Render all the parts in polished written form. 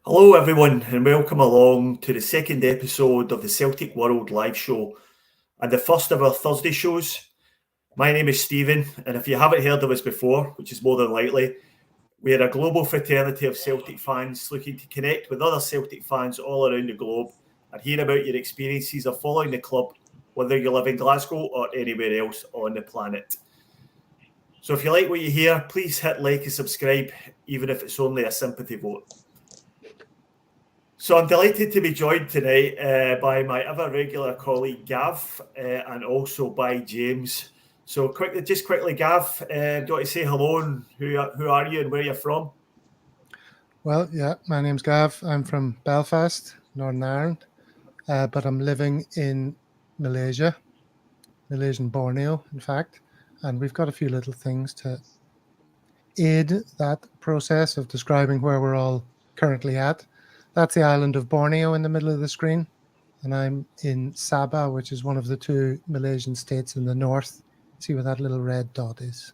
Hello, everyone, and welcome along to the second episode of the Celtic World live show and the first of our Thursday shows. My name is Stephen, and if you haven't heard of us before, which is more than likely, we are a global fraternity of Celtic fans looking to connect with other Celtic fans all around the globe and hear about your experiences of following the club, whether you live in Glasgow or anywhere else on the planet. So if you like what you hear, please hit like and subscribe, even if it's only a sympathy vote. So I'm delighted to be joined tonight by my ever regular colleague Gav and also by James. So quickly, Gav, do you want to say hello and who are you and where you're from? Well, yeah, my name's Gav. I'm from Belfast, Northern Ireland, but I'm living in Malaysian Borneo, in fact, and we've got a few little things to aid that process of describing where we're all currently at. That's the island of Borneo in the middle of the screen, and I'm in Sabah, which is one of the two Malaysian states in the north. See where that little red dot is?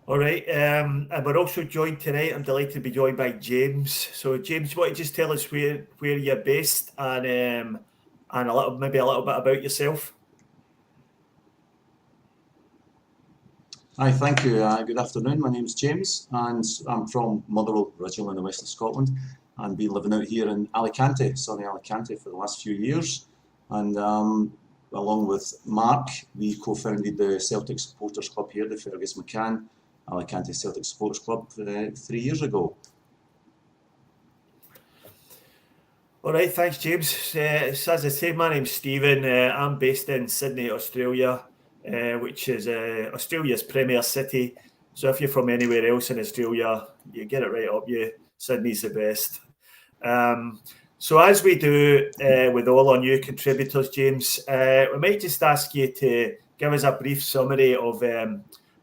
All right, and we're also joined tonight. I'm delighted to be joined by James. So James, you want to just tell us where you're based and a little bit about yourself? Hi, thank you. Good afternoon. My name's James, and I'm from Motherwell, originally in the west of Scotland, and been living out here in Alicante, sunny Alicante, for the last few years. And along with Mark, we co-founded the Celtic Supporters Club here, the Fergus McCann Alicante Celtic Supporters Club, 3 years ago. All right, thanks, James. So as I say, my name's Stephen. I'm based in Sydney, Australia, which is Australia's premier city. So if you're from anywhere else in Australia, you get it right up you. Sydney's the best. So as we do with all our new contributors, James, we might just ask you to give us a brief summary of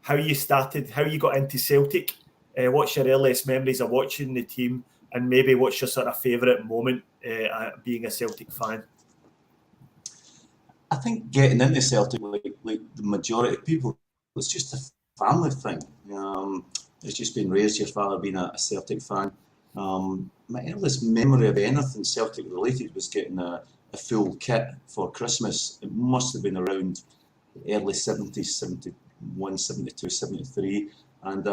how you started, how you got into Celtic, what's your earliest memories of watching the team, and maybe what's your sort of favourite moment being a Celtic fan? I think getting into Celtic, like the majority of people, it's just a family thing. It's just been raised, your father being a Celtic fan. My earliest memory of anything Celtic related was getting a full kit for Christmas. It must have been around the early 70s, 71, 72, 73. And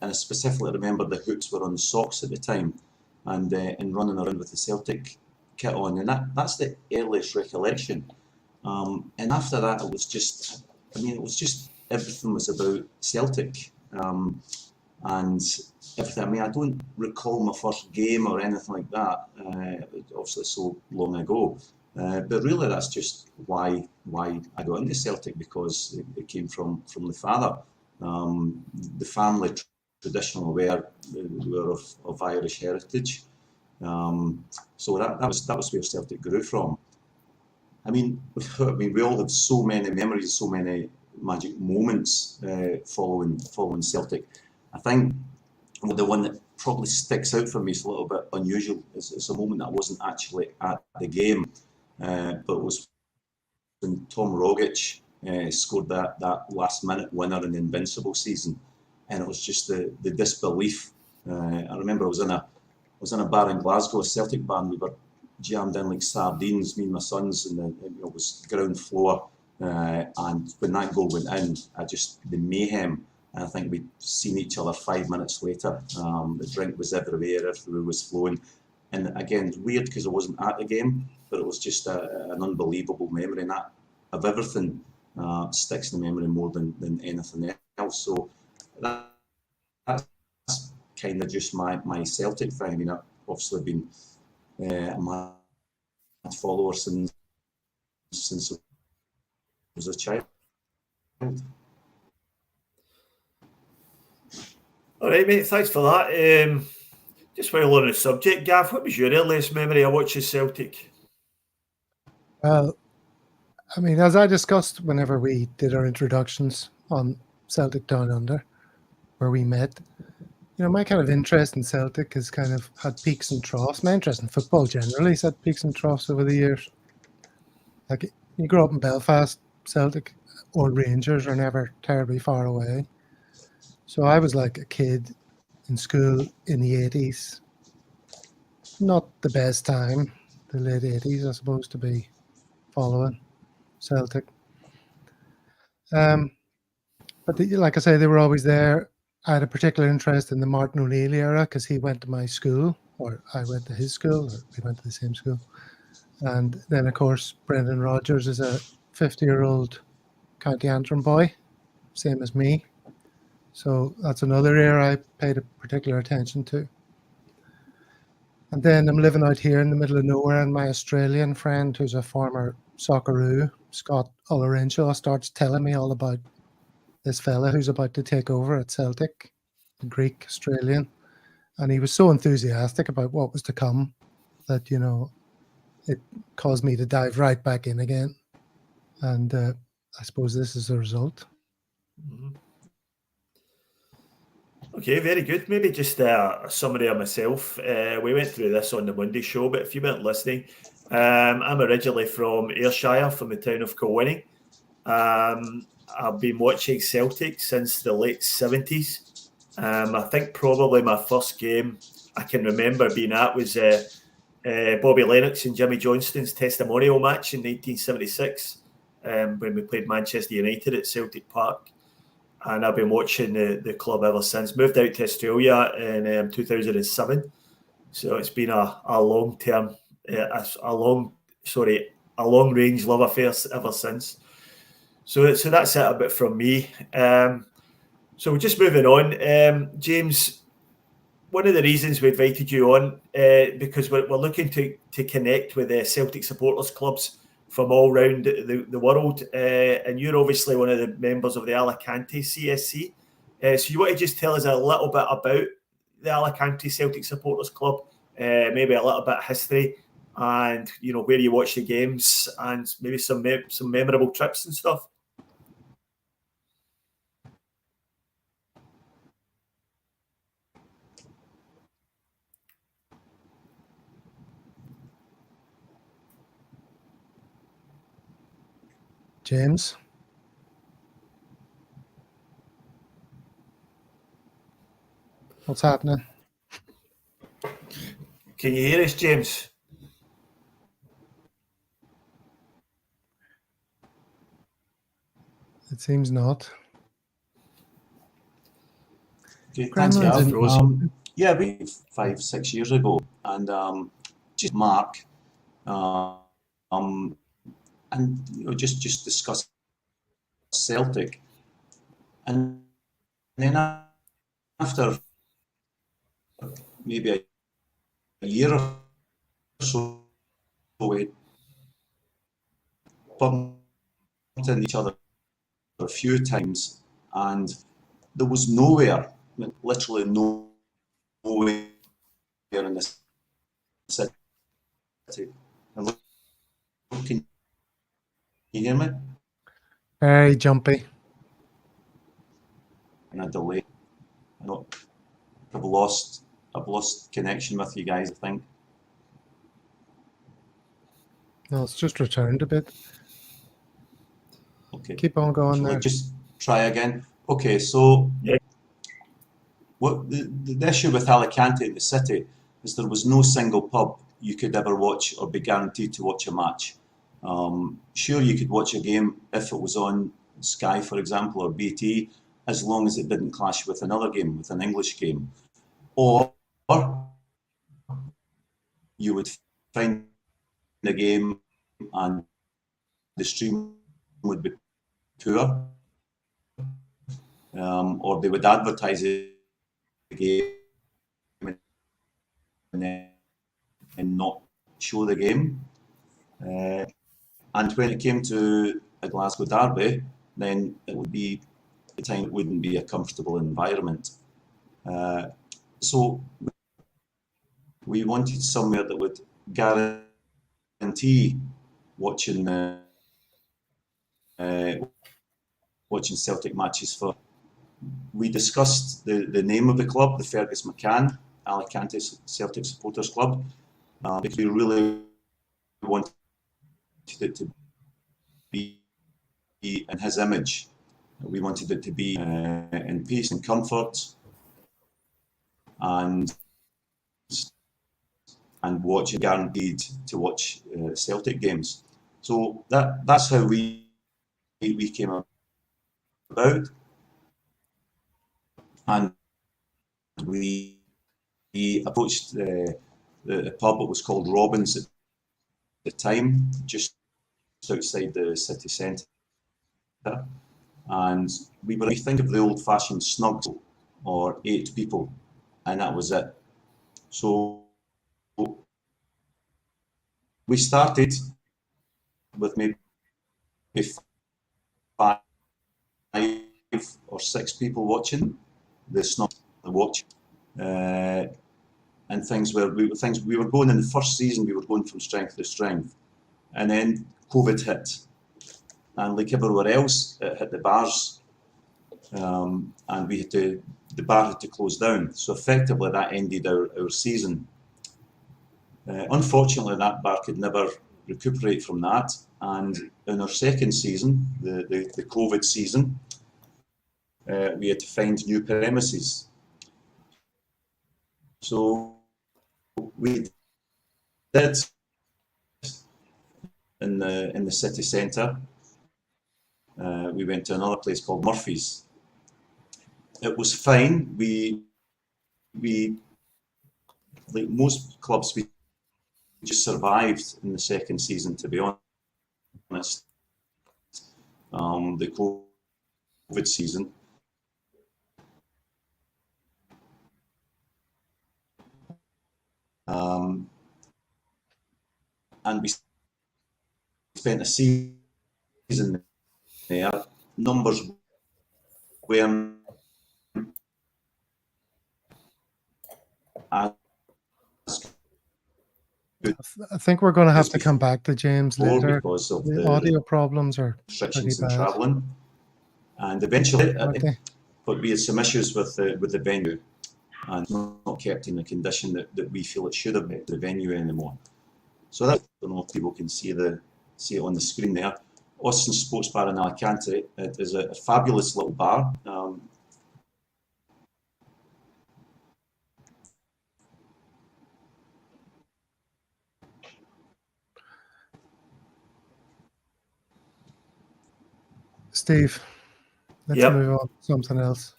I specifically remember the hoops were on socks at the time and running around with the Celtic kit on. And that's the earliest recollection. And after that, it was just everything was about Celtic. And everything. I mean, I don't recall my first game or anything like that. Obviously, so long ago. But really, that's just why I got into Celtic, because it came from the father. The family traditionally were of Irish heritage. So that was where Celtic grew from. I mean, we all have so many memories, so many magic moments following Celtic. I think the one that probably sticks out for me is a little bit unusual. It's a moment that I wasn't actually at the game, but it was when Tom Rogic scored that last minute winner in the Invincible season, and it was just the disbelief. I remember I was in a bar in Glasgow, a Celtic band. We were jammed in like sardines, me and my sons, and it was ground floor. And when that goal went in, the mayhem. And I think we'd seen each other 5 minutes later. The drink was everywhere, everywhere was flowing. And again, it's weird because I wasn't at the game, but it was just an unbelievable memory. And that, of everything, sticks in the memory more than anything else. So that's kind of just my Celtic thing. I mean, I've obviously been a mad follower since I was a child. All right, mate, thanks for that. Just while on the subject, Gav, what was your earliest memory of watching Celtic? Well, I mean, as I discussed whenever we did our introductions on Celtic Down Under, where we met, my kind of interest in Celtic has kind of had peaks and troughs. My interest in football generally has had peaks and troughs over the years. Like, you grow up in Belfast, Celtic or Rangers are never terribly far away. So I was like a kid in school in the 80s. Not the best time, the late 80s, I suppose, to be following Celtic. But like I say, they were always there. I had a particular interest in the Martin O'Neill era because he went to my school, or I went to his school, or we went to the same school. And then, of course, Brendan Rodgers is a 50-year-old County Antrim boy, same as me. So that's another era I paid a particular attention to. And then I'm living out here in the middle of nowhere, and my Australian friend, who's a former Socceroo, Scott Ullerenshaw, starts telling me all about this fella who's about to take over at Celtic, a Greek Australian. And he was so enthusiastic about what was to come that, you know, it caused me to dive right back in again. And I suppose this is the result. Mm-hmm. Okay, very good. Maybe just a summary of myself. We went through this on the Monday show, but if you weren't listening, I'm originally from Ayrshire, from the town of Kilwinning. I've been watching Celtic since the late 70s. I think probably my first game I can remember being at was Bobby Lennox and Jimmy Johnston's testimonial match in 1976 when we played Manchester United at Celtic Park. And I've been watching the club ever since. Moved out to Australia in 2007. So it's been a long-term, a long-range love affair ever since. So that's it a bit from me. So just moving on, James. One of the reasons we invited you on because we're looking to connect with Celtic supporters clubs from all around the world, and you're obviously one of the members of the Alicante CSC. So you want to just tell us a little bit about the Alicante Celtic Supporters Club, maybe a little bit of history, and you know where you watch the games, and maybe some memorable trips and stuff. James? What's happening? Can you hear us, James? It seems not. Okay, thanks, Gremlins Gav. Yeah, we 5-6 years ago, and just Mark, and you know, just discuss Celtic, and then after maybe a year or so, we bumped into each other a few times, and there was nowhere, I mean, literally nowhere in the city. And can you hear me? very jumpy. And a delay. I know I've lost connection with you guys, I think. No, it's just returned a bit. Okay. Keep on going there. Just try again. Okay, so yeah. What the issue with Alicante in the city is there was no single pub you could ever watch or be guaranteed to watch a match. Sure, you could watch a game if it was on Sky, for example, or BT, as long as it didn't clash with another game, with an English game. Or you would find the game and the stream would be poor, or they would advertise the game and not show the game. And when it came to a Glasgow derby, then it would be the time it wouldn't be a comfortable environment. So we wanted somewhere that would guarantee watching watching Celtic matches for. We discussed the name of the club, the Fergus McCann Alicante Celtic Supporters Club, because we really wanted it to be in his image. We wanted it to be in peace and comfort. and watch, guaranteed to watch Celtic games. So that's how we came about, and we approached the pub. It was called Robin's at the time, just outside the city centre, and we think of the old-fashioned snug or 8 people, and that was it. So we started with maybe 5 or 6 people watching the snug, the watch, and things we were going in the first season. We were going from strength to strength, and then COVID hit, and like everywhere else, it hit the bars, and the bar had to close down. So effectively, that ended our season. Unfortunately, that bar could never recuperate from that, and in our second season, the COVID season, we had to find new premises. So we did in the city centre. We went to another place called Murphy's. It was fine. We like most clubs, we just survived in the second season, to be honest. The COVID season. And we spent a season there. Numbers weren't as good I think we're going to have to come back to James later. because of The the audio problems are restrictions pretty in bad. travelling, and eventually, Okay. but we had some issues with the venue, and not kept in the condition that we feel it should have been, the venue anymore. So that, I don't know if people can see it on the screen there. Austin Sports Bar in Alicante. It is a fabulous little bar. Steve, let's Yep. move on to something else.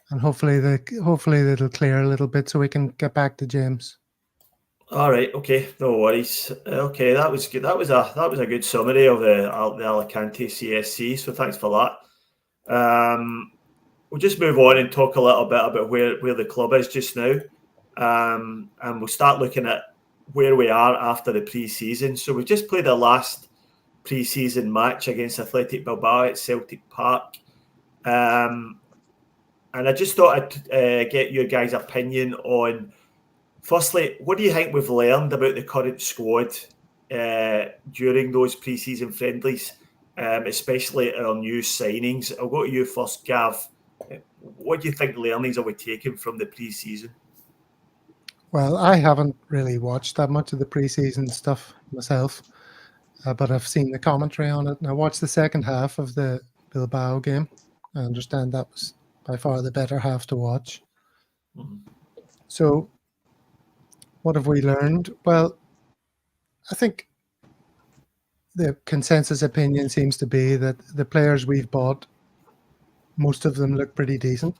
And hopefully it'll clear a little bit so we can get back to James. All right. Okay. No worries. Okay, that was good. That was a good summary of the Alicante CSC. So thanks for that. We'll just move on and talk a little bit about where the club is just now, and we'll start looking at where we are after the pre-season. So we've just played our last pre-season match against Athletic Bilbao at Celtic Park, and I just thought I'd get your guys' opinion on. Firstly, what do you think we've learned about the current squad during those pre-season friendlies, especially our new signings? I'll go to you first, Gav. What do you think learnings are we taking from the pre-season? Well, I haven't really watched that much of the pre-season stuff myself, but I've seen the commentary on it, and I watched the second half of the Bilbao game. I understand that was by far the better half to watch. Mm-hmm. So what have we learned? Well, I think the consensus opinion seems to be that the players we've bought, most of them look pretty decent.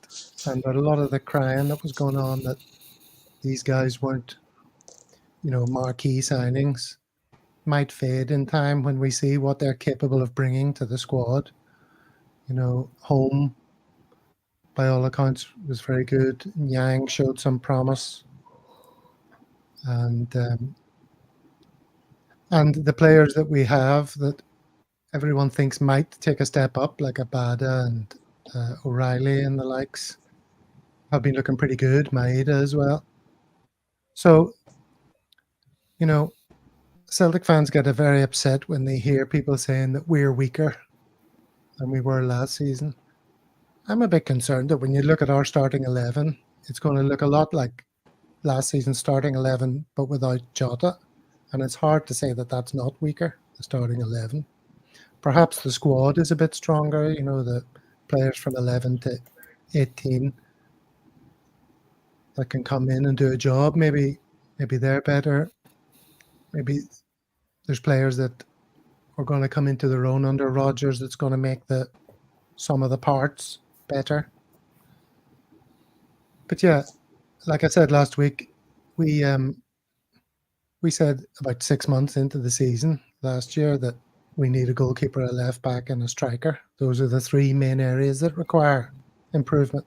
And a lot of the crying that was going on that these guys weren't, marquee signings might fade in time when we see what they're capable of bringing to the squad. Home, by all accounts, was very good. Yang showed some promise. And the players that we have that everyone thinks might take a step up, like Abada and O'Reilly and the likes, have been looking pretty good. Maeda as well. So, Celtic fans get very upset when they hear people saying that we're weaker than we were last season. I'm a bit concerned that when you look at our starting 11, it's going to look a lot like last season's starting 11, but without Jota. And it's hard to say that that's not weaker, the starting 11. Perhaps the squad is a bit stronger, the players from 11 to 18 that can come in and do a job. Maybe they're better. Maybe there's players that are going to come into their own under Rodgers that's going to make some of the parts better. But yeah, like I said last week, we said about 6 months into the season last year that we need a goalkeeper, a left back, and a striker. Those are the three main areas that require improvement.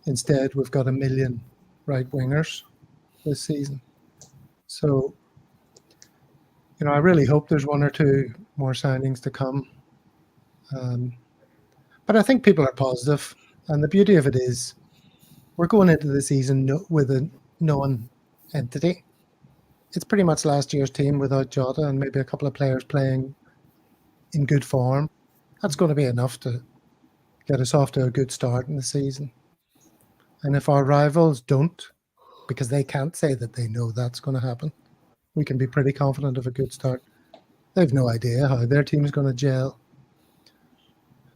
Instead, we've got a million right wingers this season. So, I really hope there's one or two more signings to come. But I think people are positive, and the beauty of it is we're going into the season with a known entity. It's pretty much last year's team without Jota and maybe a couple of players playing in good form. That's going to be enough to get us off to a good start in the season. And if our rivals don't, because they can't say that they know that's going to happen, we can be pretty confident of a good start. They've no idea how their team's going to gel.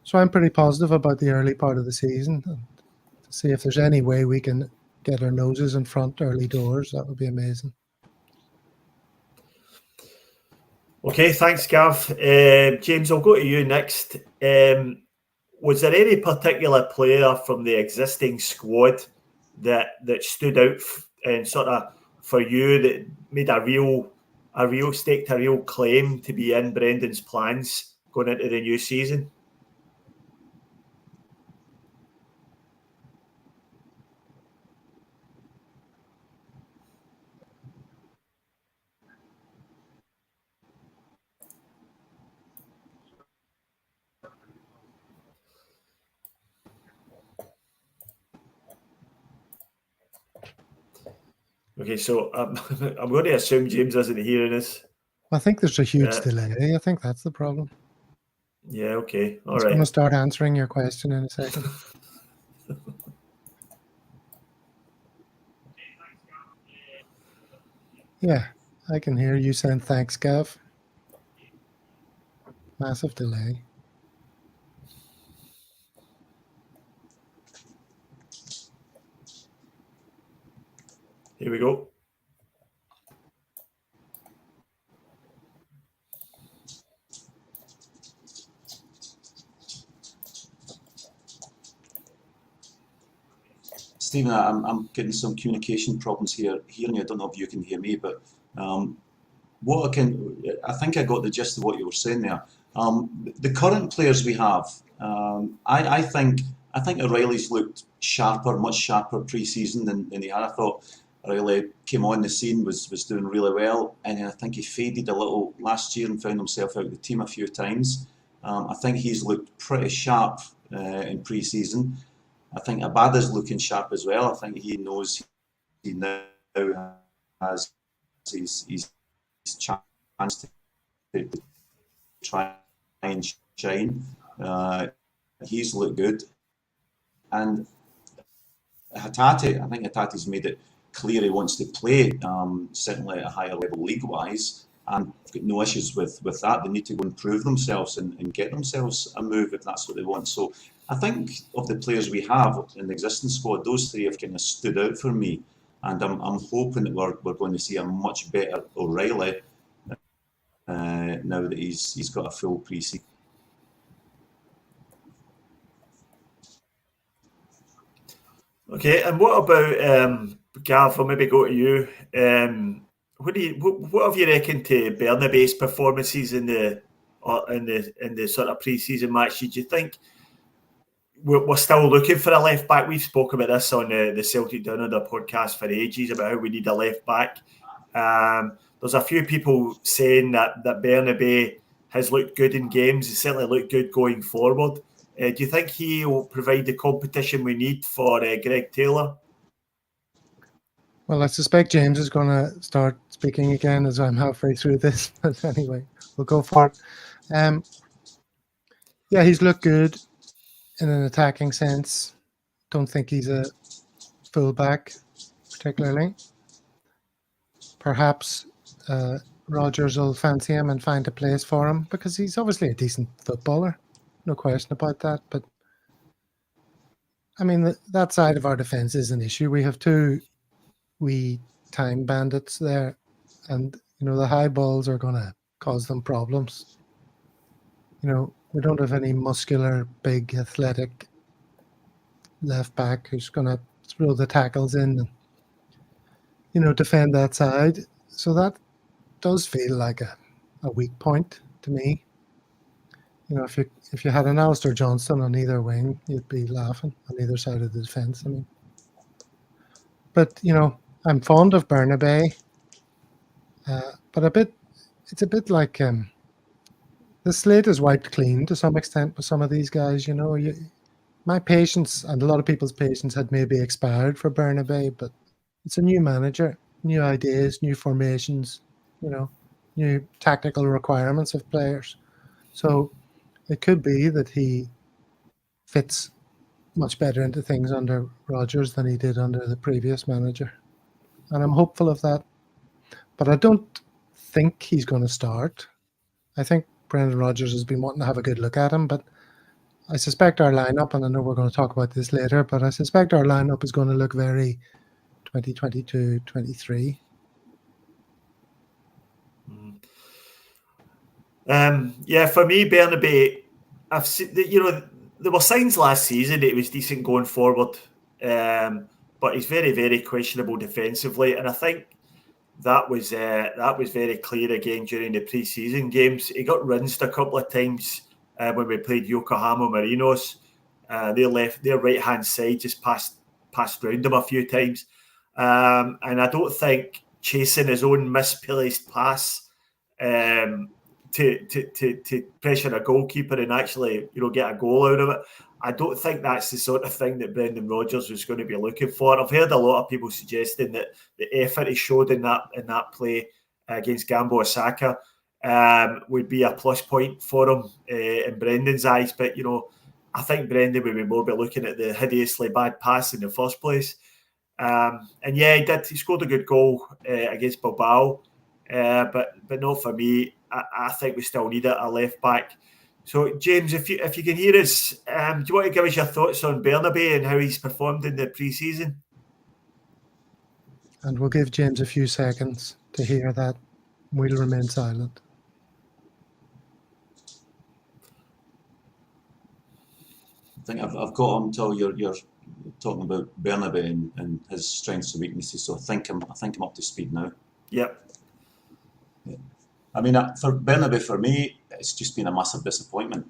So I'm pretty positive about the early part of the season. To see if there's any way we can get our noses in front early doors, that would be amazing. Okay, thanks, Gav. James, I'll go to you next. Was there any particular player from the existing squad that stood out and sort of for you that made a real claim to be in Brendan's plans going into the new season? Okay, so I'm going to assume James isn't hearing us. I think there's a huge delay. I think that's the problem. Yeah, okay. All right. I'm going to start answering your question in a second. Yeah, I can hear you saying thanks, Gav. Massive delay. Here we go. Stephen, I'm getting some communication problems here. Hearing you, I don't know if you can hear me, but I think I got the gist of what you were saying there. The current players we have, I think O'Reilly's looked much sharper pre-season than he had. I thought O'Reilly came on the scene, was doing really well, and then I think he faded a little last year and found himself out of the team a few times. I think he's looked pretty sharp in pre-season. I think Abada's looking sharp as well. I think he knows he now has his chance to try and shine. He's looked good. And Hatate, I think Hatate's made it clear he wants to play certainly at a higher level league-wise. And I've got no issues with that. They need to go and prove themselves and get themselves a move if that's what they want. So I think of the players we have in the existing squad, those three have kind of stood out for me. And I'm hoping that we're going to see a much better O'Reilly now that he's got a full pre-season. Okay, and what about Gav? I'll maybe go to you. What have you reckoned to Bernabei's performances in the sort of pre-season match? Did you think we're still looking for a left back? We've spoken about this on the Celtic Down Under podcast for ages about how we need a left back. There's a few people saying that Bernabei has looked good in games. He certainly looked good going forward. Do you think he will provide the competition we need for Greg Taylor? Well, I suspect James is going to start speaking again as I'm halfway through this. But anyway, we'll go for it. Yeah, he's looked good in an attacking sense. Don't think he's a fullback particularly. Perhaps Rodgers will fancy him and find a place for him because he's obviously a decent footballer. No question about that. But I mean, that side of our defence is an issue. We have two wee time bandits there, and the high balls are going to cause them problems. We don't have any muscular, big, athletic left back who's going to throw the tackles in and defend that side. So that does feel like a weak point to me. If you had an Alistair Johnston on either wing, you'd be laughing on either side of the defence. I mean, but I'm fond of Bernabei, but it's a bit like the slate is wiped clean to some extent with some of these guys. My patience and a lot of people's patience had maybe expired for Bernabei, but it's a new manager, new ideas, new formations, new tactical requirements of players. So it could be that he fits much better into things under Rodgers than he did under the previous manager. And I'm hopeful of that. But I don't think he's going to start. I think Brendan Rodgers has been wanting to have a good look at him, but I suspect our lineup, and I know we're going to talk about this later, but I suspect our lineup is going to look very 2022-23. Yeah, for me, Bernabei, I've seen there were signs last season that he was decent going forward, but he's very, very questionable defensively, and I think that was very clear again during the pre-season games. He got rinsed a couple of times when we played Yokohama Marinos. Their right hand side just passed round him a few times, and I don't think chasing his own misplaced pass to pressure a goalkeeper and actually get a goal out of it. I don't think that's the sort of thing that Brendan Rodgers was going to be looking for. I've heard a lot of people suggesting that the effort he showed in that play against Gambo Osaka would be a plus point for him in Brendan's eyes. But I think Brendan would be more be looking at the hideously bad pass in the first place. And yeah, he did. He scored a good goal against Bilbao, but not for me. I think we still need a left back. So, James, if you can hear us, do you want to give us your thoughts on Bernabei and how he's performed in the pre-season? And we'll give James a few seconds to hear that. We'll remain silent. I think I've got on until you're talking about Bernabei and his strengths and weaknesses. So I think I'm up to speed now. Yep. Yeah. I mean, for Bernabei, for me, it's just been a massive disappointment.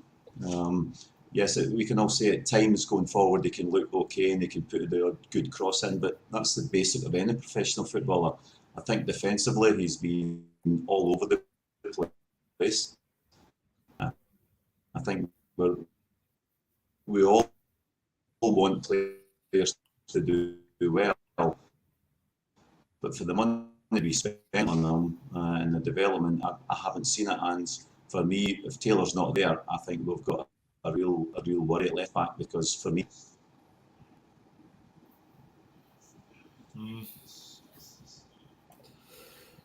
Yes, we can all say at times going forward they can look okay and they can put the odd good cross in, but that's the basic of any professional footballer. I think defensively he's been all over the place. I think we all want players to do well, but for the money we spent on them and the development, I haven't seen it. And for me, if Taylor's not there, I think we've got a real worry at left back, because for me.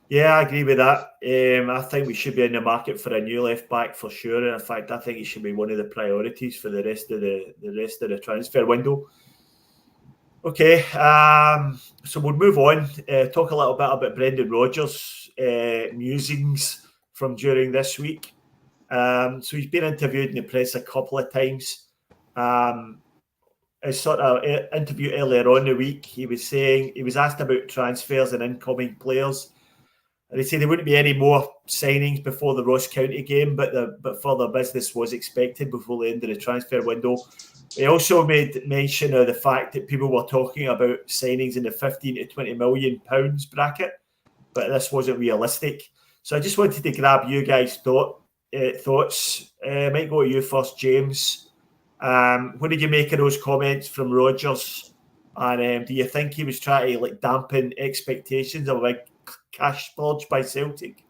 Yeah, I agree with that. I think we should be in the market for a new left back for sure. And in fact, I think he should be one of the priorities for the rest of the transfer window. Okay, so we'll move on. Talk a little bit about Brendan Rodgers' musings from during this week. So he's been interviewed in the press a couple of times. A sort of interview earlier on in the week, he was asked about transfers and incoming players. And they say there wouldn't be any more signings before the Ross County game, but further business was expected before the end of the transfer window. He also made mention of the fact that people were talking about signings in the 15 to 20 million pounds bracket, but this wasn't realistic. So I just wanted to grab you guys' thoughts. Might go to you first, James. What did you make of those comments from Rodgers? And do you think he was trying to dampen expectations of a big cash splurge by Celtic?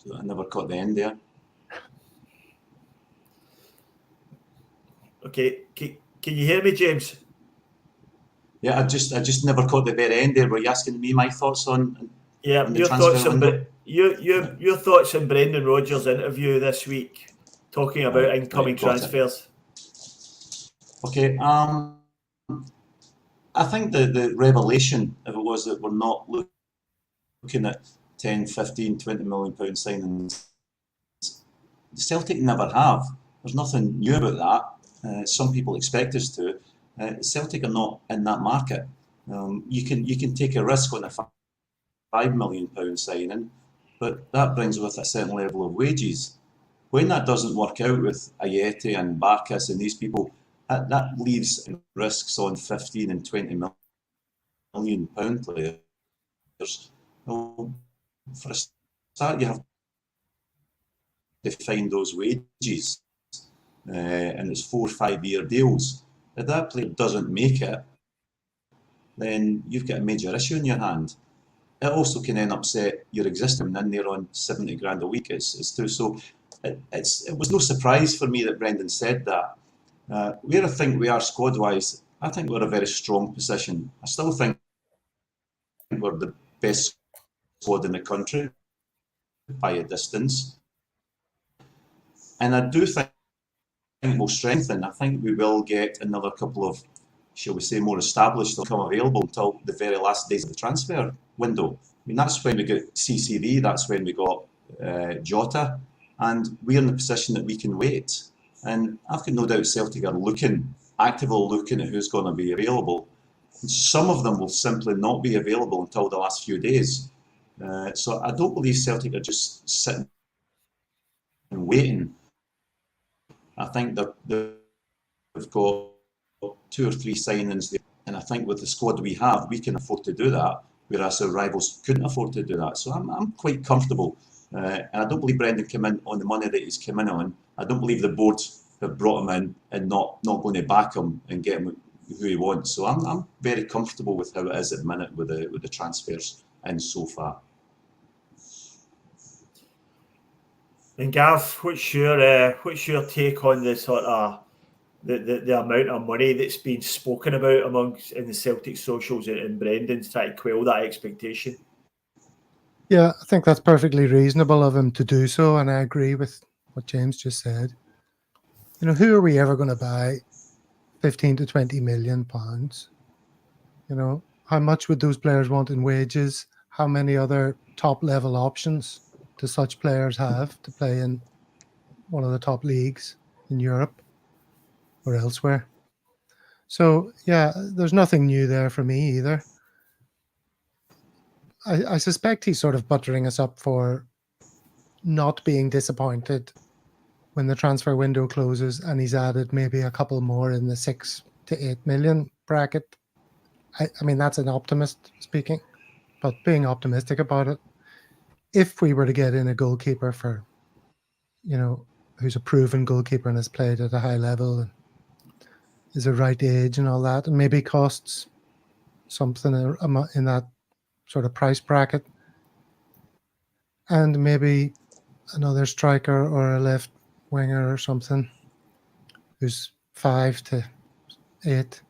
So I never caught the end there. Okay, can you hear me, James? Yeah, I just never caught the very end there. Were you asking me my thoughts on Yeah, the your transfer thoughts on window? your thoughts on Brendan Rodgers' interview this week, talking about incoming Right, got it. transfers. Okay, I think the revelation, if it was that we're not looking at 10, 15, 20 million pound signings, Celtic never have. There's nothing new about that. Some people expect us to. Celtic are not in that market. You can take a risk on a £5 million signing, but that brings with it a certain level of wages. When that doesn't work out with Ayeti and Barkas and these people, that leaves risks on 15 and 20 million pound players. Well, for a start, you have to find those wages, and it's 4 or 5 year deals. If that player doesn't make it, then you've got a major issue in your hand. It also can then upset your existing, and they're on 70 grand a week. It's too so. It was no surprise for me that Brendan said that. Where I think we are squad wise, I think we're a very strong position. I still think we're the best squad in the country by a distance, and I do think we'll strengthen. I think we will get another couple of, shall we say, more established to come available until the very last days of the transfer window. I mean, that's when we got CCV, that's when we got Jota, and we're in the position that we can wait. And I've got no doubt Celtic are actively looking at who's going to be available. And some of them will simply not be available until the last few days. So I don't believe Celtic are just sitting and waiting. I think that they've got 2 or 3 signings there, and I think with the squad we have, we can afford to do that, whereas our rivals couldn't afford to do that. So I'm quite comfortable, and I don't believe Brendan came in on the money that he's come in on. I don't believe the board have brought him in and not going to back him and get him who he wants. So I'm very comfortable with how it is at the minute with the transfers in so far. And Gav, what's your take on the sort of the amount of money that's been spoken about amongst in the Celtic socials and Brendan's trying to quell that expectation? Yeah, I think that's perfectly reasonable of him to do so, and I agree with what James just said. You know, who are we ever going to buy 15 to 20 million pounds? You know, how much would those players want in wages? How many other top level options do such players have to play in one of the top leagues in Europe or elsewhere? So, yeah, there's nothing new there for me either. I suspect he's sort of buttering us up for not being disappointed when the transfer window closes and he's added maybe a couple more in the 6 to 8 million bracket. I mean, that's an optimist speaking, but being optimistic about it, if we were to get in a goalkeeper for, you know, who's a proven goalkeeper and has played at a high level and is a right age and all that, and maybe costs something in that sort of price bracket, and maybe another striker or a left winger or something who's 5 to 8.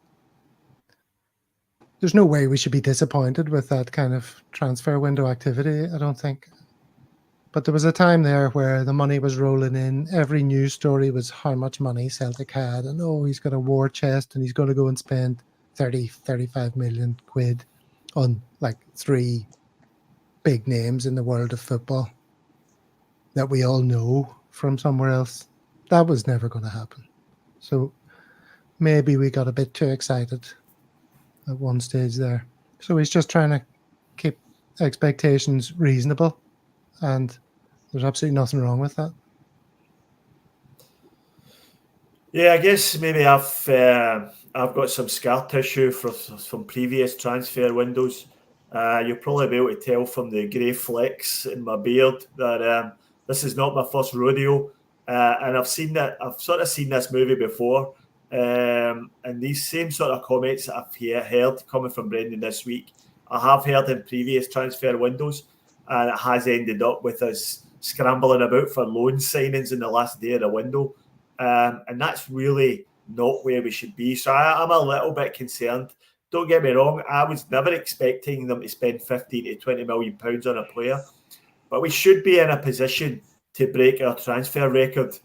There's no way we should be disappointed with that kind of transfer window activity, I don't think. But there was a time there where the money was rolling in. Every news story was how much money Celtic had. And, oh, he's got a war chest and he's going to go and spend 30, 35 million quid on like 3 big names in the world of football that we all know from somewhere else. That was never going to happen. So maybe we got a bit too excited at one stage there. So he's just trying to keep expectations reasonable, and there's absolutely nothing wrong with that. Yeah, I guess maybe I've got some scar tissue from previous transfer windows. You'll probably be able to tell from the grey flecks in my beard that this is not my first rodeo, and I've sort of seen this movie before. And these same sort of comments that I've heard coming from Brendan this week, I have heard in previous transfer windows, and it has ended up with us scrambling about for loan signings in the last day of the window. And that's really not where we should be. So I'm a little bit concerned. Don't get me wrong, I was never expecting them to spend 15 to 20 million pounds on a player, but we should be in a position to break our transfer record.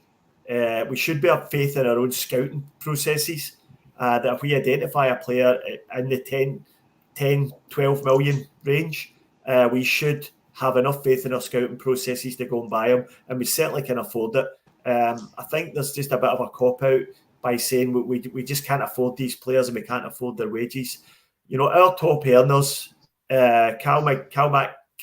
We should be have faith in our own scouting processes, that if we identify a player in the 10, 12 million range, we should have enough faith in our scouting processes to go and buy him, and we certainly can afford it. I think there's just a bit of a cop-out by saying we just can't afford these players and we can't afford their wages. You know, our top earners, Callum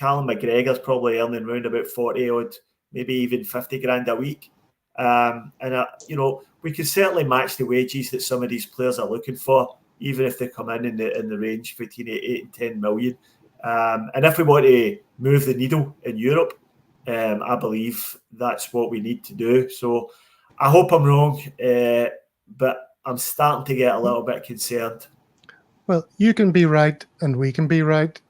McGregor's probably earning around about 40 odd, maybe even 50 grand a week. You know, we can certainly match the wages that some of these players are looking for, even if they come in the range between 8 and 10 million. And if we want to move the needle in Europe, I believe that's what we need to do. So I hope I'm wrong, but I'm starting to get a little bit concerned. Well, you can be right and we can be right.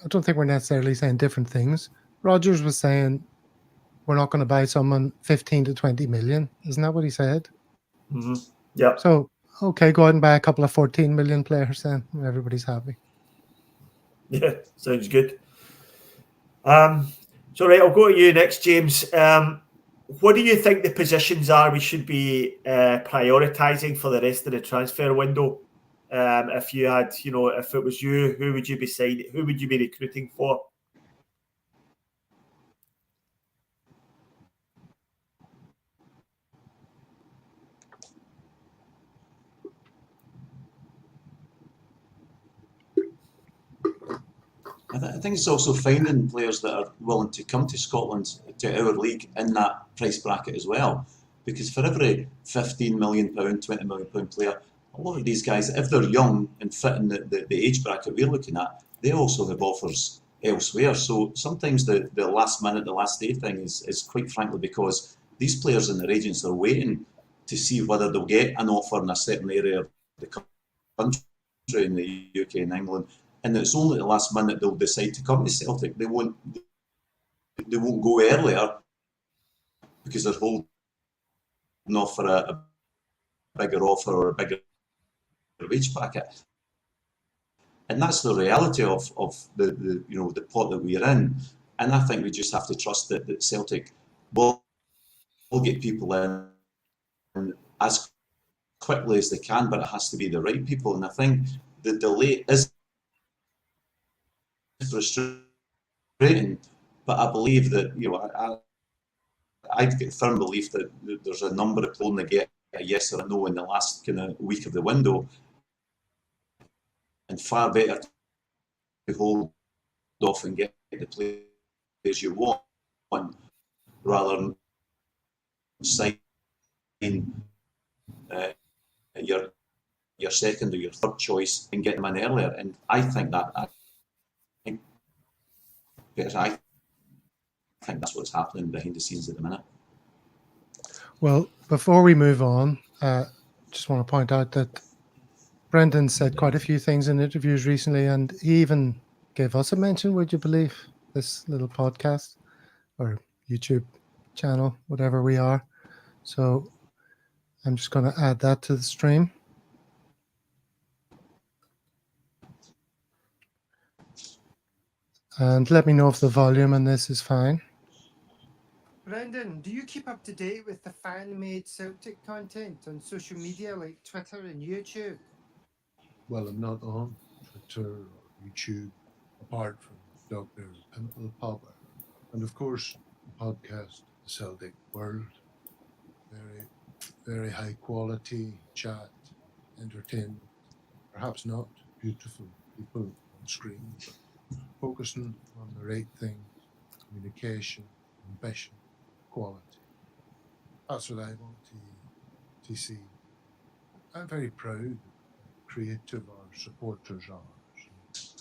I don't think we're necessarily saying different things. Rodgers was saying we're not going to buy someone 15 to 20 million. Isn't that what he said? Mm-hmm. Yeah. So, okay, go out and buy a couple of 14 million players then. Everybody's happy. Yeah, sounds good. So, right, I'll go to you next, James. What do you think the positions are we should be prioritising for the rest of the transfer window? If you had, you know, if it was you, who would you be signing? Who would you be recruiting for? I think it's also finding players that are willing to come to Scotland, to our league, in that price bracket as well. Because for every £15 million, £20 million player, a lot of these guys, if they're young and fit in the age bracket we're looking at, they also have offers elsewhere. So sometimes the last minute, the last day thing is quite frankly because these players and their agents are waiting to see whether they'll get an offer in a certain area of the country, in the UK and England. And it's only at the last minute they'll decide to come to Celtic. They won't go earlier because they're holding off for a bigger offer or a bigger wage bracket. And that's the reality of the you know the pot that we're in. And I think we just have to trust that Celtic will get people in as quickly as they can, but it has to be the right people. And I think the delay is frustrating, but I believe that, you know, I've got a firm belief that there's a number of people that get a yes or a no in the last kind of week of the window, and far better to hold off and get the players you want rather than sign your second or your third choice and get them in earlier. And I think that's what's happening behind the scenes at the minute. Well, before we move on, just want to point out that Brendan said quite a few things in interviews recently, and he even gave us a mention, would you believe, this little podcast or YouTube channel, whatever we are. So I'm just going to add that to the stream. And let me know if the volume on this is fine. Brendan, do you keep up to date with the fan-made Celtic content on social media like Twitter and YouTube? Well, I'm not on Twitter or YouTube apart from Dr. Pimple Popper. And of course, the podcast, The Celtic World. Very, very high quality chat, entertainment. Perhaps not beautiful people on screen, but focusing on the right things, communication, ambition, quality. That's what I want to see. I'm very proud creative our supporters are.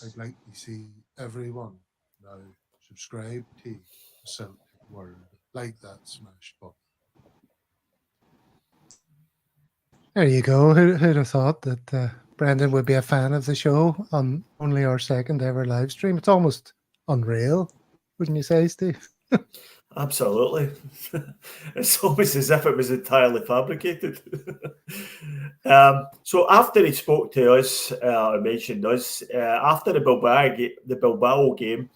I'd like to see everyone now subscribe to the Celtic World, like that smash button. There you go. Who'd have thought that Brendan would be a fan of the show on only our second ever live stream? It's almost unreal, wouldn't you say, Steve? Absolutely. It's almost as if it was entirely fabricated. So after he spoke to us, or mentioned us, after the Bilbao game,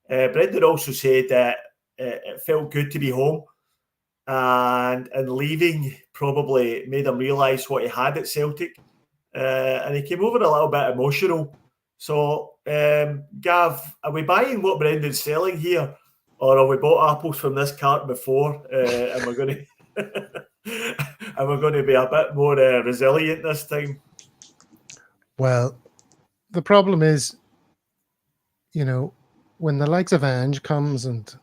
Brendan also said that it felt good to be home, and leaving probably made him realise what he had at Celtic, and he came over a little bit emotional. So, Gav, are we buying what Brendan's selling here, or have we bought apples from this cart before, and we're going to and we're going to be a bit more resilient this time? Well, the problem is, when the likes of Ange comes and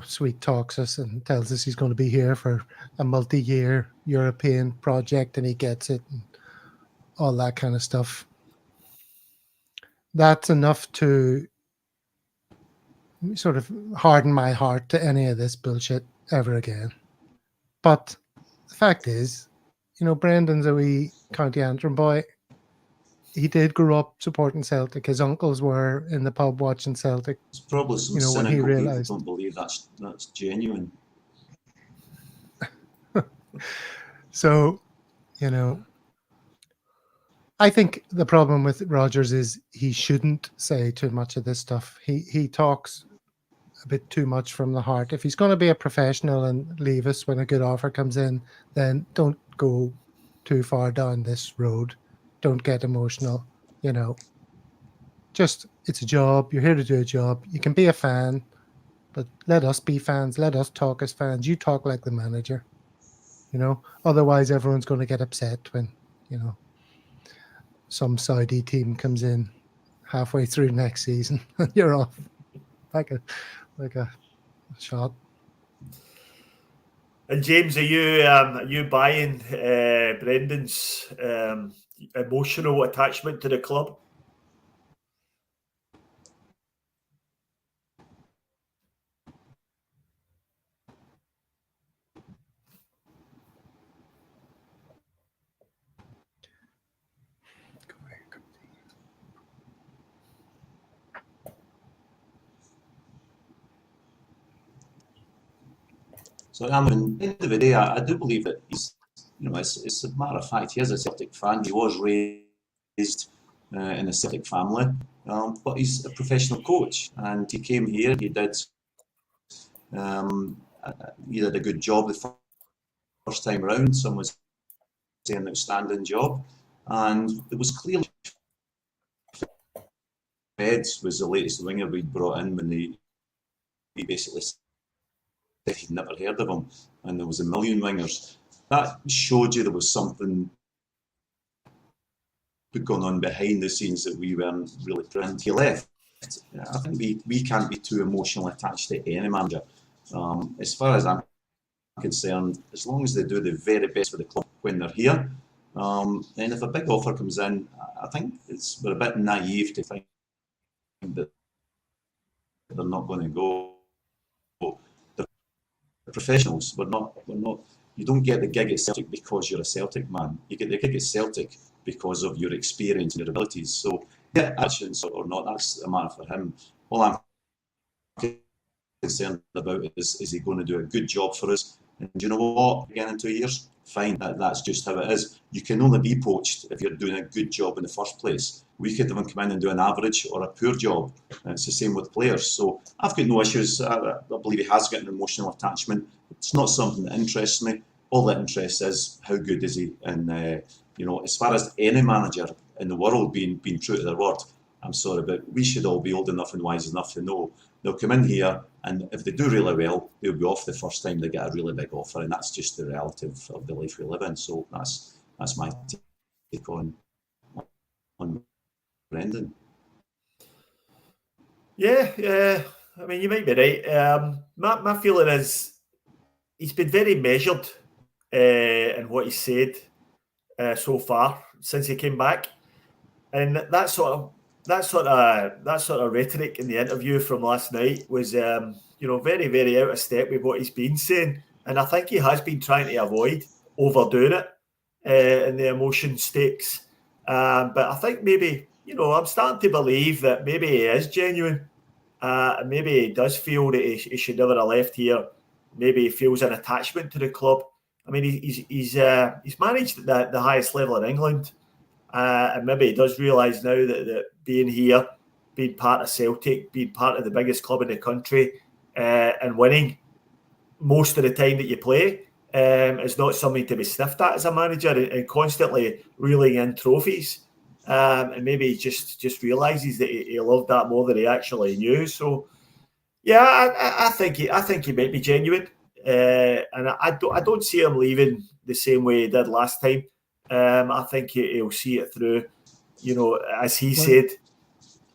sweet talks us and tells us he's going to be here for a multi-year European project and he gets it and all that kind of stuff, that's enough to sort of harden my heart to any of this bullshit ever again. But the fact is, Brendan's a wee County Antrim boy. He did grow up supporting Celtic. His uncles were in the pub watching Celtic. There's probably some when he cynical realised. people don't believe that's genuine. So, I think the problem with Rodgers is he shouldn't say too much of this stuff. He talks a bit too much from the heart. If he's going to be a professional and leave us when a good offer comes in, then don't go too far down this road. Don't get emotional, Just, it's a job. You're here to do a job. You can be a fan, but let us be fans. Let us talk as fans. You talk like the manager, Otherwise, everyone's going to get upset when, some Saudi team comes in halfway through next season and you're off like a shot. And James, are you buying Brendan's emotional attachment to the club? So, at the end of the day, I do believe that he's, it's a matter of fact, he is a Celtic fan. He was raised in a Celtic family, but he's a professional coach, and he came here. He did a good job the first time around. Some was saying an outstanding job, and it was clearly Feds was the latest winger we'd brought in when he basically said he'd never heard of him, and there was a million wingers. That showed you there was something going on behind the scenes that we weren't really trying. He left. I think we can't be too emotionally attached to any manager. As far as I'm concerned, as long as they do the very best for the club when they're here, then if a big offer comes in, I think we're a bit naive to think that they're not going to go. They're professionals. We're not. You don't get the gig at Celtic because you're a Celtic man. You get the gig at Celtic because of your experience and your abilities. So, yeah, actions or not, that's a matter for him. All I'm concerned about is he going to do a good job for us? And you know what? Again, in 2 years, fine. That's just how it is. You can only be poached if you're doing a good job in the first place. We could have him come in and do an average or a poor job. And it's the same with players. So I've got no issues. I believe he has got an emotional attachment. It's not something that interests me. All that interests is how good is he. And as far as any manager in the world being true to their word, I'm sorry, but we should all be old enough and wise enough to know they'll come in here, and if they do really well, they'll be off the first time they get a really big offer, and that's just the reality of the life we live in. So that's my take on Brendan. Yeah. I mean, you might be right. My feeling is he's been very measured in what he said so far since he came back, and that sort of rhetoric in the interview from last night was, very, very out of step with what he's been saying, and I think he has been trying to avoid overdoing it in the emotion stakes. But I think maybe, I'm starting to believe that maybe he is genuine. Maybe he does feel that he should never have left here maybe he feels an attachment to the club. I mean, he's managed at the highest level in England, and maybe he does realise now that being here, being part of Celtic, being part of the biggest club in the country, and winning most of the time that you play is not something to be sniffed at as a manager, and constantly reeling in trophies. And maybe he just realises that he loved that more than he actually knew. So, yeah, I think he might be genuine, and I don't see him leaving the same way he did last time. I think he'll see it through, as he said,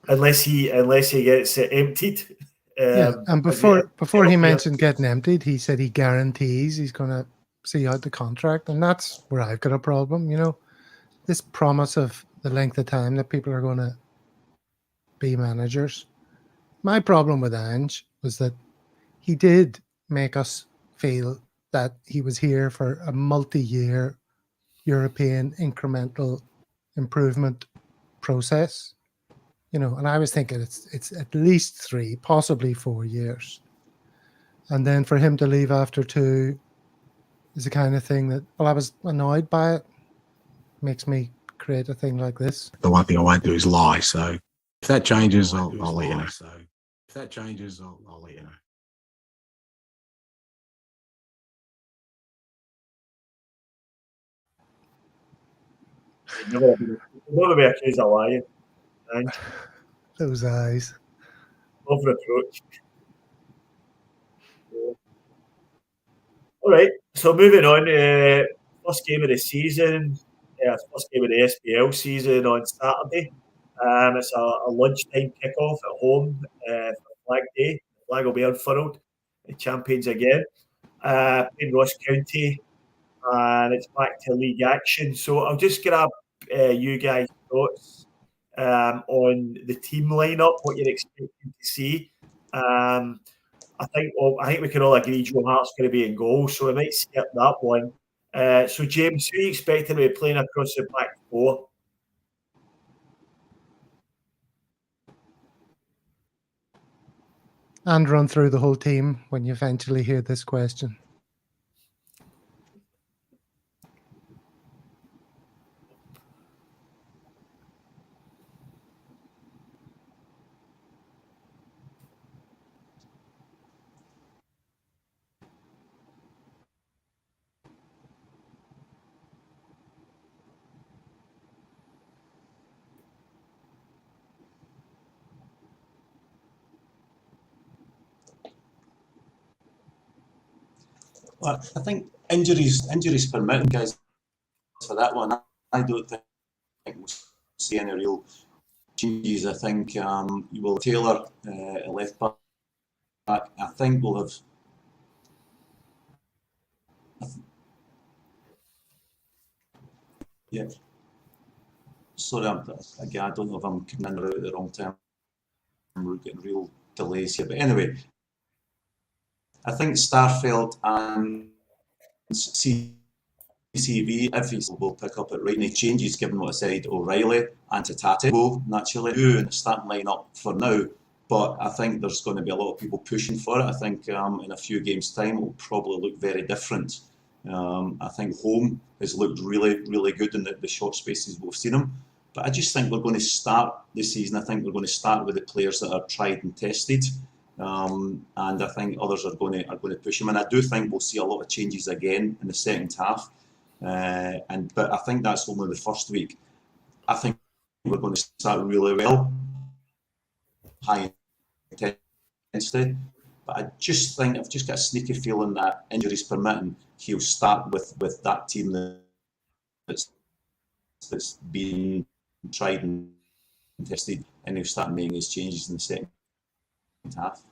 unless he gets emptied. And before he mentioned getting emptied, he said he guarantees he's going to see out the contract, and that's where I've got a problem. This promise of the length of time that people are going to be managers. My problem with Ange was that he did make us feel that he was here for a multi-year European incremental improvement process. And I was thinking it's at least 3, possibly 4 years. And then for him to leave after 2 is the kind of thing that, I was annoyed by it. Makes me create a thing like this. The one thing I won't do is lie. So if that changes, I'll let you know. So if that changes, I'll let you know. Never be accused of lying. And those eyes. Love reproach. All right. So moving on. First game of the season. First game of the SPL season on Saturday. It's a lunchtime kickoff at home for Flag Day. The flag will be unfurled. The champions again. Playing Ross County. And it's back to league action. So I'll just grab you guys' thoughts on the team lineup, what you're expecting to see. I think we can all agree Joe Hart's going to be in goal, so we might skip that one. So James, who are you expecting to be playing across the back 4? And run through the whole team when you eventually hear this question. Well, I think injuries permitting, guys, for that one. I don't think we'll see any real changes. I think you will Taylor left back. I think we'll have. Yeah. Sorry, again, I don't know if I'm coming in or out at the wrong time. We're getting real delays here, but anyway, I think Starfelt and CCV, if he will pick up at right, any changes given what I said, O'Reilly and Tatati will naturally do in the starting lineup for now. But I think there's going to be a lot of people pushing for it. I think in a few games' time it will probably look very different. I think home has looked really, really good in the short spaces we've seen him. But I just think we're going to start this season. I think we're going to start with the players that are tried and tested. And I think others are going to push him. And I do think we'll see a lot of changes again in the second half. But I think that's only the first week. I think we're going to start really well, high intensity. But I just think I've just got a sneaky feeling that injuries permitting, he'll start with that team that's been tried and tested, and he'll start making his changes in the second half.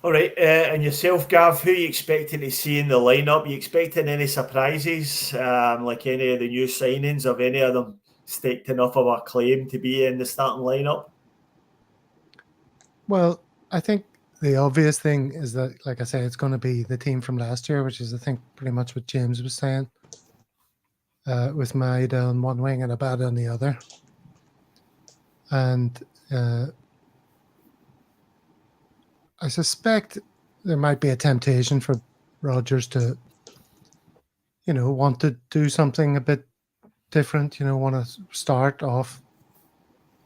All right, and yourself, Gav, who are you expecting to see in the lineup? Are you expecting any surprises, like any of the new signings? Have any of them staked enough of a claim to be in the starting lineup? Well, I think the obvious thing is that, like I say, it's going to be the team from last year, which is, I think, pretty much what James was saying, with Maida on one wing and Abada on the other. And I suspect there might be a temptation for Rodgers to, want to do something a bit different, want to start off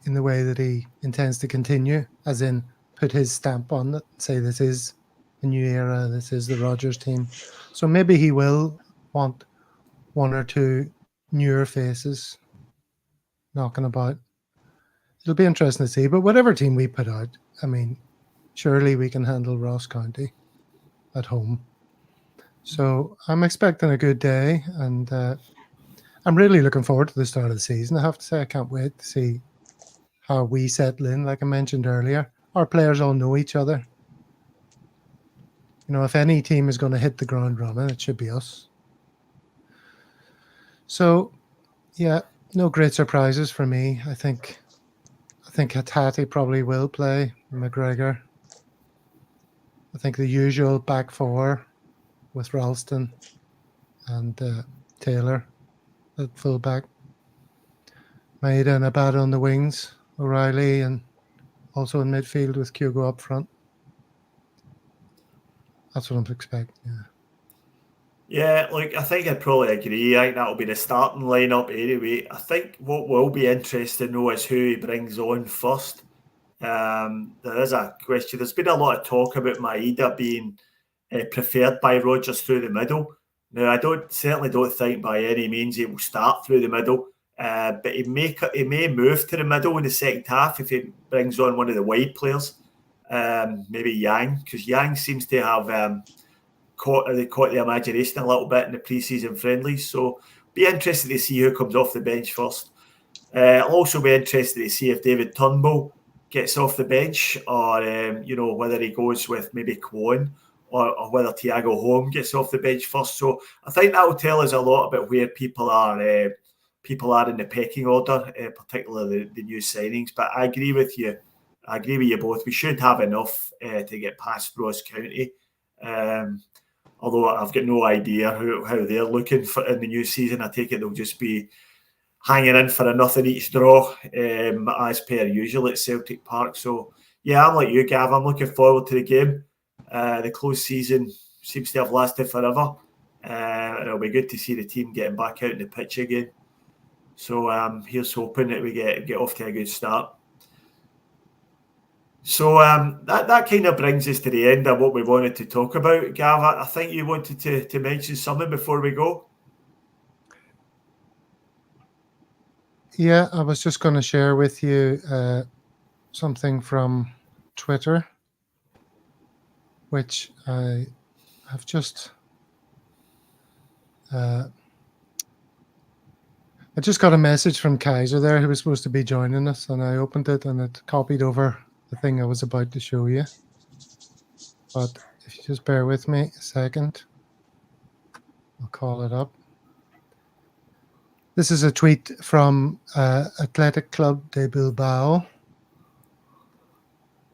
in the way that he intends to continue, as in put his stamp on it, say this is a new era, this is the Rodgers team. So maybe he will want one or two newer faces knocking about. It'll be interesting to see. But whatever team we put out, I mean, surely we can handle Ross County at home. So I'm expecting a good day, and I'm really looking forward to the start of the season. I have to say, I can't wait to see how we settle in. Like I mentioned earlier, our players all know each other. If any team is going to hit the ground running, it should be us. So, yeah, no great surprises for me. I think Hattati probably will play McGregor. I think the usual back four with Ralston and Taylor at fullback. Maeda and Abada on the wings. O'Reilly and also in midfield with Kyogo up front. That's what I'm expecting. Yeah, I think I'd probably agree. I think that'll be the starting lineup anyway. I think what will be interesting though is who he brings on first. There is a question. There's been a lot of talk about Maeda being preferred by Rodgers through the middle. Now, I certainly don't think by any means he will start through the middle, but he may move to the middle in the second half if he brings on one of the wide players, maybe Yang, because Yang seems to have caught the imagination a little bit in the pre-season friendlies. So, be interested to see who comes off the bench first. I'll also be interested to see if David Turnbull gets off the bench, or whether he goes with maybe Kwon, or whether Thiago Holm gets off the bench first. So I think that will tell us a lot about where people are in the pecking order, particularly the new signings. But I agree with you. I agree with you both. We should have enough to get past Ross County. Although I've got no idea how they're looking for in the new season. I take it they'll just be hanging in for a nothing each draw, as per usual at Celtic Park. So, yeah, I'm like you, Gav. I'm looking forward to the game. The close season seems to have lasted forever. And it'll be good to see the team getting back out in the pitch again. So here's hoping that we get off to a good start. So that kind of brings us to the end of what we wanted to talk about. Gav, I think you wanted to mention something before we go. Yeah, I was just going to share with you something from Twitter, which I have just... I just got a message from Kaiser there, who was supposed to be joining us, and I opened it and it copied over the thing I was about to show you. But if you just bear with me a second, I'll call it up. This is a tweet from Athletic Club de Bilbao,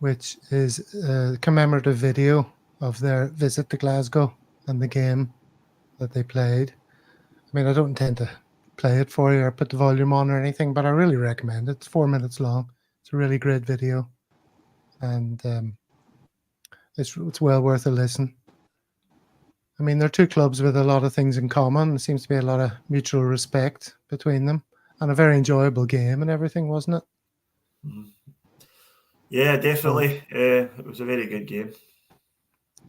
which is a commemorative video of their visit to Glasgow and the game that they played. I mean, I don't intend to play it for you or put the volume on or anything, but I really recommend it. It's 4 minutes long. It's a really great video, and it's well worth a listen. I mean, they're two clubs with a lot of things in common. There seems to be a lot of mutual respect between them, and a very enjoyable game and everything, wasn't it? Yeah, definitely. It was a very good game.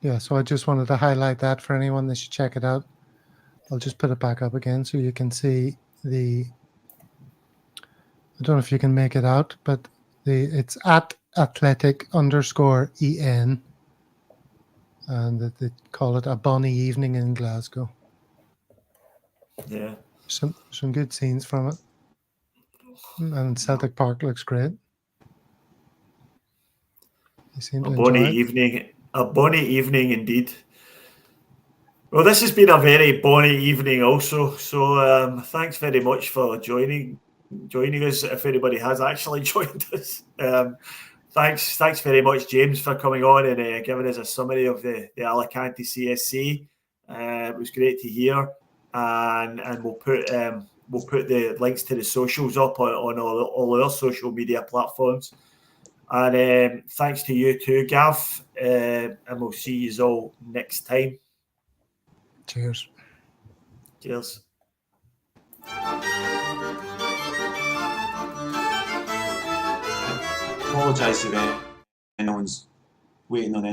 Yeah, so I just wanted to highlight that for anyone. They should check it out. I'll just put it back up again so you can see the... I don't know if you can make it out, but it's at athletic_en, and they call it a bonny evening in Glasgow. Yeah. Some good scenes from it. And Celtic Park looks great. You seem to enjoy it. A bonny evening indeed. Well, this has been a very bonny evening also. So thanks very much for joining us, if anybody has actually joined us. Thanks very much, James, for coming on and giving us a summary of the Alicante CSC. It was great to hear, and we'll put the links to the socials up on all our social media platforms. And thanks to you too, Gav. And we'll see you all next time. Cheers. Cheers. Apologise if anyone's waiting on